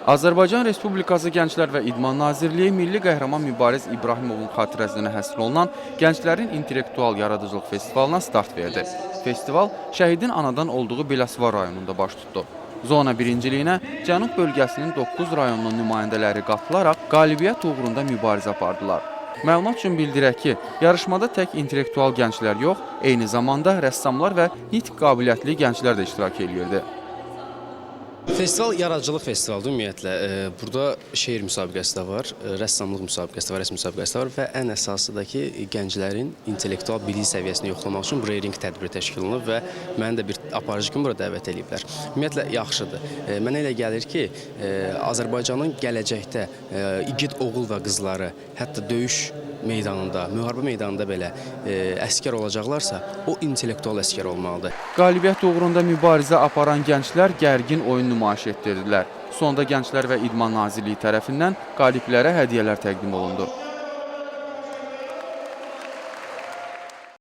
Azərbaycan Respublikası Gənclər və İdman Nazirliyi Milli Qəhrəman Mübariz İbrahimovun xatirəsinə həsr olunan Gənclərin İntellektual Yaradıcılıq Festivalına start verdi. Festival şəhidin anadan olduğu Biləsuvar rayonunda baş tutdu. Zona birinciliyinə Cənub bölgəsinin 9 rayonunun nümayəndələri qatılaraq qalibiyyət uğrunda mübarizə apardılar. Məlumat üçün bildirək ki, yarışmada tək intellektual gənclər yox, eyni zamanda rəssamlar və nitq qabiliyyətli gənclər də iştirak edirdi. Festival yaradıcılıq festivalıdır ümumiyyətlə. Burada şeir müsabiqəsi də var, rəssamlıq müsabiqəsi də var, rəsm müsabiqəsi də var və ən əsası da ki, gənclərin intellektual bilik səviyyəsini yoxlamaq üçün Breyring tədbiri təşkil olunub və məni də bir aparıcı kimi bura dəvət ediblər. Ümumiyyətlə yaxşıdır. Mənə elə gəlir ki, Azərbaycanın gələcəkdə igid oğul və qızları, hətta döyüş meydanında, müharibə meydanında belə əskər olacaqlarsa, o intellektual əskər olmalıdır. Qalibiyyət uğrunda mübarizə aparan gənclər gərgin oyun nümayiş etdirdilər. Sonda Gənclər və İdman Nazirliyi tərəfindən qaliblərə hədiyyələr təqdim olundu.